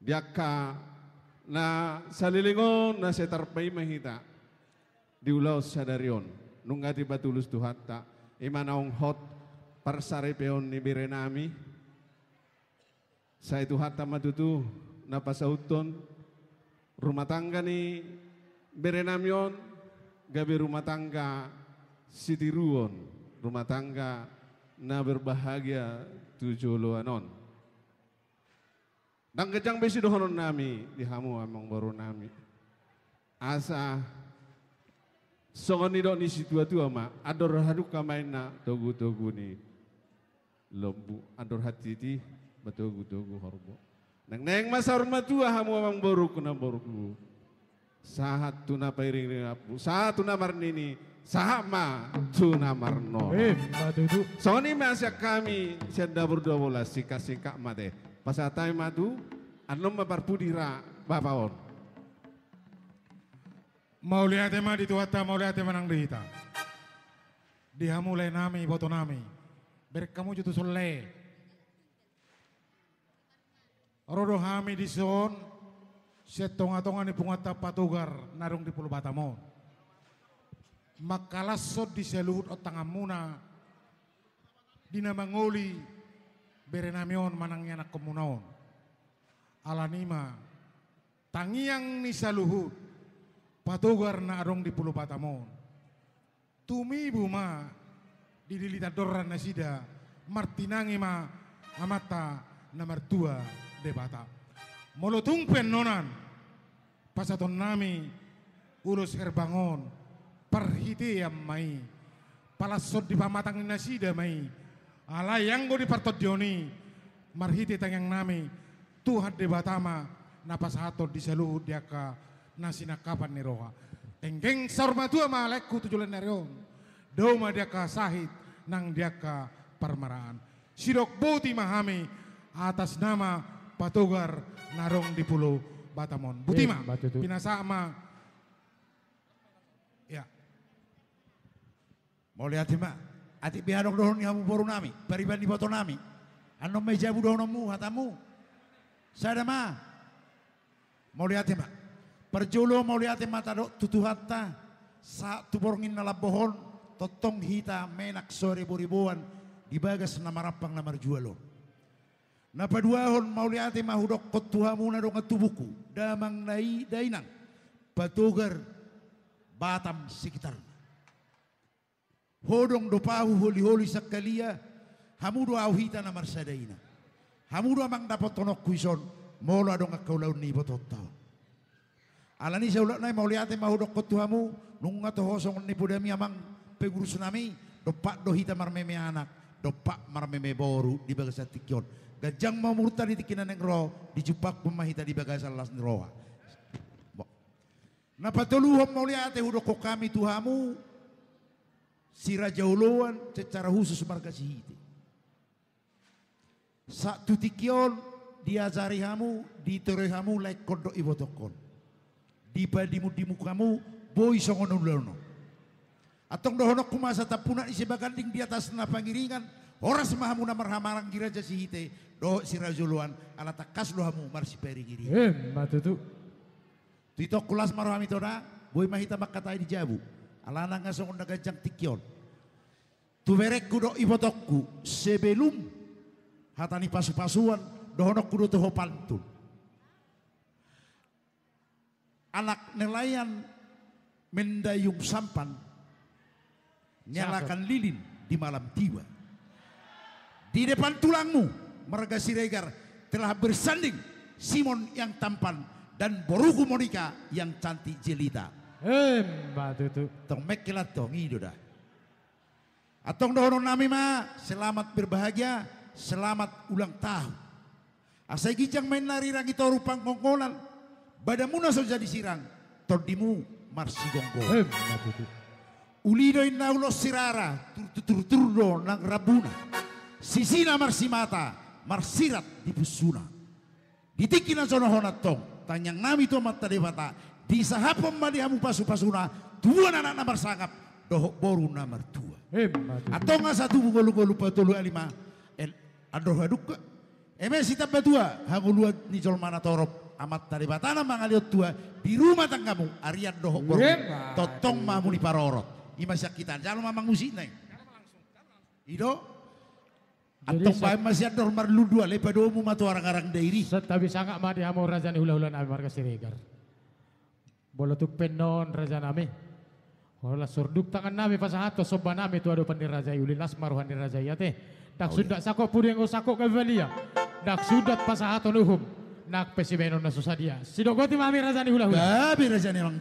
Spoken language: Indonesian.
Diaka na salilingon na setarpay mahita diulaw sa darion nung ati batulus duhatta imanaong hot parsare peon ni Birenami sa itu hatta matutu napasauton rumah tangga ni Birenamion gabi rumah tangga sitiruon rumah tangga na berbahagia tujuloanon. Nang kejang besi dohonon nami dihamu amang baru nami. Asa songon ni situa tua ma ador haduk kamain na togu ni lembu ador hati ti batogu horbo. Neng masa rumah tua hamu amang baru kuna baru sahat tuna pairing apu sahat tuna marnini sahama tuna marno. Matutu. Songon masya kami siada berdua bola sika mate. Pasatay madu, anom maparpudira bapaon. Mau lihat tema di tuata, mau lihat tema nang dihita. Dihamulai nami, boto nami. Berkamu jutu sole. Rodo hami di son, setonga-tonga ni pungata patugar narung di Pulau Batamon. Makalasot di seluhut otangamuna, dinamangoli, Berenamion manangnya anak komunaon. Alanima tangiang ni saluhut patugar na arong di Pulau Batamon. Tumi buma di dilita doran nasida martinangi ma amata na mertua debata. Molotung penonan pasaton nami urus herbangon parhiti yang mai palasot di pamatang nasida mai. Alayang go di partodioni marhiti tangyang nami Tuhan de Batama napasato di seluruh diaka nasinakapan ni roha. Tenggeng sarmatua malekku tujulan narion. Doma diaka sahid nang diaka parmaraan. Sidok boti mahami atas nama patugar narong di Pulau Batamon. Butima pinasama. Ya. Mau lihat ma? Ati bihanok dohon yang baru nami, periban di foto nami. Anom meja budohonmu hatamu. Sada ma. Mau lihat ma? Perjulo mau lihat ma tado tutu hatta. Sa tuborngin nalabohon totong hita menak sore buribuan dibagas nama rapang nama jualo. Na paduahon mau lihat ma hudok kotuhamu na dong tubuku. Damang dainang. Patugar Batam sekitar. Hodong dopahu holi-holi sakalia, hamudo auhita na marsadaina. Hamudo amang dapat tonok kuison, molo adong akaulaun ni bototao. Alani sa ulat na mau lihat mahudok kotuhamu, nung ngato hosong ni pudami amang pegurus nami, dopak dohita marmeme anak, dopak marmeme boru di bagasa tikyon. Gajang mamurta di tikinan ng roh, dijupak pemahita di bagasa las ni roha. Napatuluhom mau lihat hudok ko kami tuhamu, si Raja Uluan secara khusus marga sihiti. Sa tutikyon diajari hamu, ditore hamu like kondo ibotokon. Dibadimu dimu kamu boy songonulono. Atong dohonok kumasa tapuna isi baganding di atas na pangiringan. Oras mahamu na marhamarang giraja sihite. Do si Raja Uluan ala takas lo hamu marsi perigiri. Matutu. Titok kulas marhami toda boy mahita makatay di jabu. Alana nga sa nagajang tikyon. Tumerek kudo ibotokku sebelum hatani pasu-pasuan dohonok kudo toho pantun. Anak nelayan mendayung sampan nyalakan lilin di malam tiba. Di depan tulangmu marga Siregar telah bersanding Simon yang tampan dan Boruku Monica yang cantik jelita. Matutu. Tong mekilat tong itu dah. Atong dohonon nami ma, selamat berbahagia, selamat ulang tahun. Asai gijang main lari rangi toru pangkongkolan, badamuna saja disirang, tordimu marsi gonggo. Matutu. Ulido inaulo sirara, tur nang rabuna, sisina marsi mata, marsirat di pusuna. Ditikinan sono honatong, tanyang nami to mata dewata, di sahapom madihamu pasu-pasuna, dua anak namar sangap, dohok boru namar tua. Atau nggak satu golu-golu patulu alima, adoh aduk Eme sita batua hangulua ni jol mana torop amat dari batana mangaliot tua di rumah tanggamu arian dohok bor totong mamu ni parorot ima sakitan jalan mamang musik neng ido atong bae masih ador marlu dua lepa domu matu orang-orang dairi Tapi sangat madi hamo raja ni hula-hula nami marga siregar. Bolotuk penon raja nami. Hola surduk tangan nami pasahato soba nami tu ado pandir raja yuli lasmaruhan di raja yate. Dak sudah sakok puri yang sakok kavelia. Dak sudah pasahato nuhum. Nak pesimenon na susadia. Sidogoti mami raja ni hula-hula. babi raja ni lang